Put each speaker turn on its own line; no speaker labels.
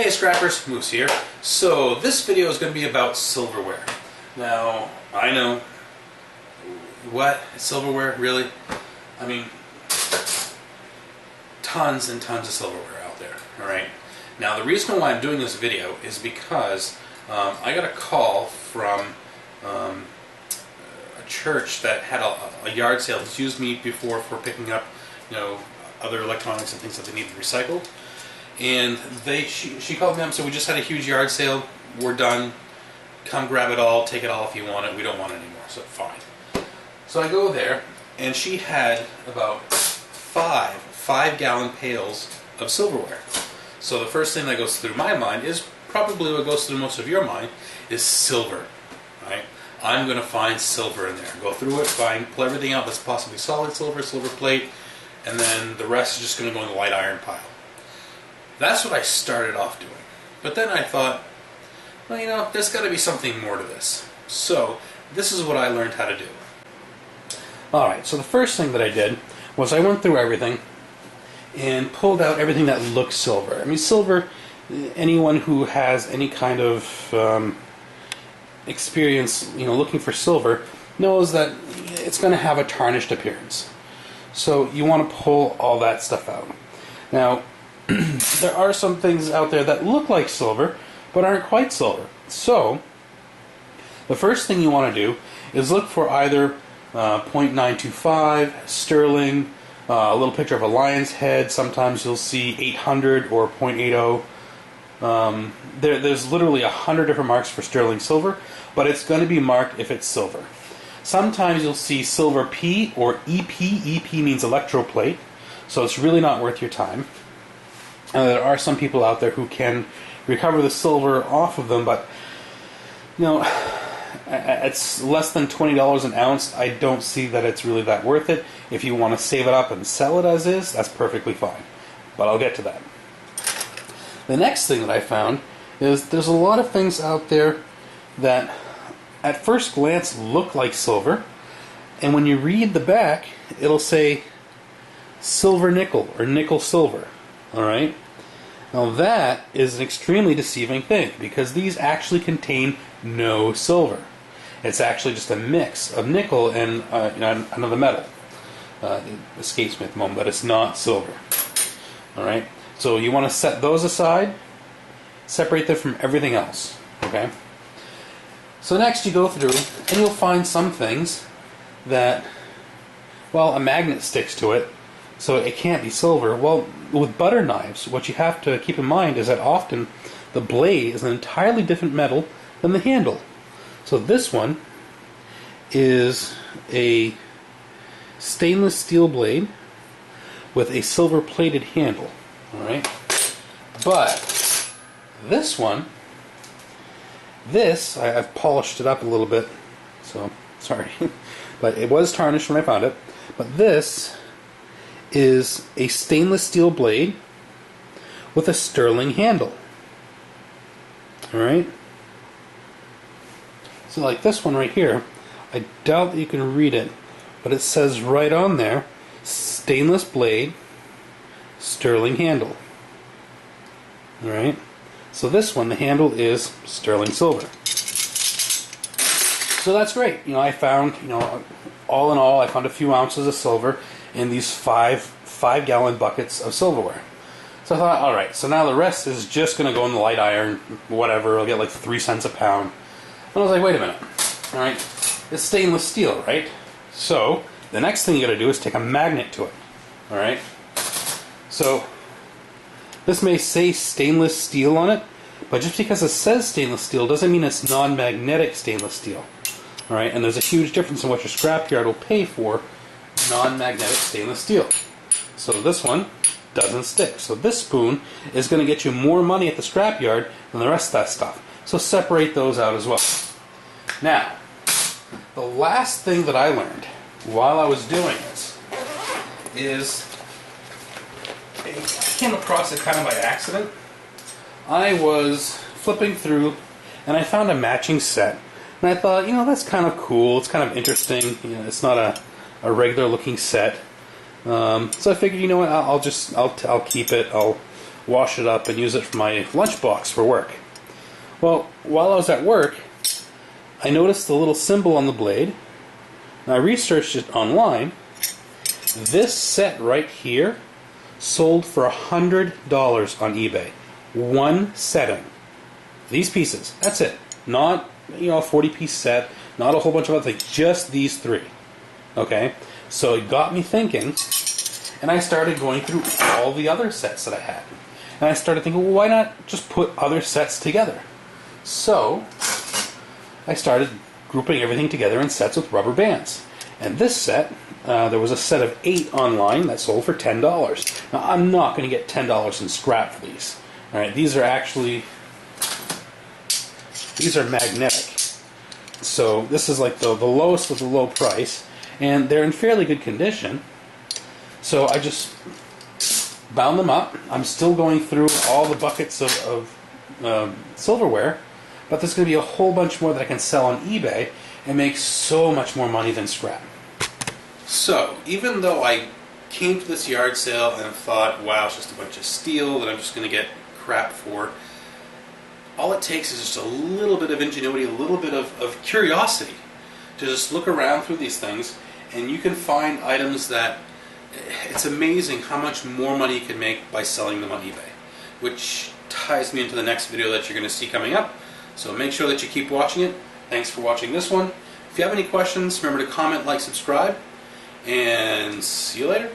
Hey Scrappers, Moose here. So this video is going to be about silverware. Now, I know, what? Silverware? Really? I mean, tons and tons of silverware out there, alright? Now the reason why I'm doing this video is because I got a call from a church that had a yard sale that's used me before for picking up, other electronics and things that they needed recycled. And she called me up and said, we just had a huge yard sale, we're done, come grab it all, take it all if you want it, we don't want it anymore. So fine. So I go there, and she had about five-gallon pails of silverware. So the first thing that goes through my mind is probably what goes through most of your mind is silver, right? I'm going to find silver in there. Go through it, pull everything out that's possibly solid silver, silver plate, and then the rest is just going to go in the light iron pile. That's what I started off doing. But then I thought, well, there's got to be something more to this. So this is what I learned how to do. Alright, so the first thing that I did was I went through everything and pulled out everything that looked silver. I mean, silver, anyone who has any kind of experience, looking for silver, knows that it's going to have a tarnished appearance. So you want to pull all that stuff out. Now, there are some things out there that look like silver, but aren't quite silver. So, the first thing you want to do is look for either .925, sterling, a little picture of a lion's head. Sometimes you'll see 800 or .80. There's literally 100 different marks for sterling silver, but it's going to be marked if it's silver. Sometimes you'll see silver P or EP. EP means electroplate, so it's really not worth your time. There are some people out there who can recover the silver off of them, but it's less than $20 an ounce. I don't see that it's really that worth it. If you want to save it up and sell it as is, that's perfectly fine. But I'll get to that. The next thing that I found is there's a lot of things out there that at first glance look like silver, and when you read the back, it'll say silver nickel or nickel silver. Alright? Now that is an extremely deceiving thing, because these actually contain no silver. It's actually just a mix of nickel and another metal. It escapes me at the moment, but it's not silver. Alright? So you want to set those aside, separate them from everything else. Okay? So next you go through and you'll find some things that, a magnet sticks to it, so it can't be silver. Well, with butter knives, what you have to keep in mind is that often the blade is an entirely different metal than the handle. So this one is a stainless steel blade with a silver plated handle. Alright? But this one, I've polished it up a little bit, so sorry. But it was tarnished when I found it. But this is a stainless steel blade with a sterling handle. Alright? So like this one right here, I doubt that you can read it, but it says right on there, stainless blade, sterling handle. Alright? So this one, the handle is sterling silver. So that's great. I found, all in all, I found a few ounces of silver in these five-gallon buckets of silverware. So I thought, alright, so now the rest is just going to go in the light iron, whatever, I'll get like 3 cents a pound. And I was like, wait a minute, alright, it's stainless steel, right? So, the next thing you got to do is take a magnet to it, alright? So, this may say stainless steel on it, but just because it says stainless steel doesn't mean it's non-magnetic stainless steel. Alright, and there's a huge difference in what your scrapyard will pay for non-magnetic stainless steel. So this one doesn't stick. So this spoon is going to get you more money at the scrapyard than the rest of that stuff. So separate those out as well. Now, the last thing that I learned while I was doing this is, I came across it kind of by accident. I was flipping through and I found a matching set. And I thought, that's kind of cool, it's kind of interesting. It's not a regular looking set. So I figured, I'll keep it. I'll wash it up and use it for my lunchbox for work. Well, while I was at work, I noticed the little symbol on the blade, and I researched it online. This set right here sold for $100 on eBay. One setting. These pieces. That's it. Not, a 40-piece set, not a whole bunch of other things, just these three. Okay? So it got me thinking, and I started going through all the other sets that I had. And I started thinking, well, why not just put other sets together? So I started grouping everything together in sets with rubber bands. And this set, there was a set of 8 online that sold for $10. Now, I'm not going to get $10 in scrap for these. All right, these are magnetic. So this is like the lowest of the low price, and they're in fairly good condition. So I just bound them up. I'm still going through all the buckets of silverware, but there's going to be a whole bunch more that I can sell on eBay and make so much more money than scrap. So, even though I came to this yard sale and thought, wow, it's just a bunch of steel that I'm just going to get crap for, all it takes is just a little bit of ingenuity, a little bit of curiosity to just look around through these things, and you can find items that it's amazing how much more money you can make by selling them on eBay, which ties me into the next video that you're going to see coming up. So make sure that you keep watching it. Thanks for watching this one. If you have any questions, remember to comment, like, subscribe, and see you later.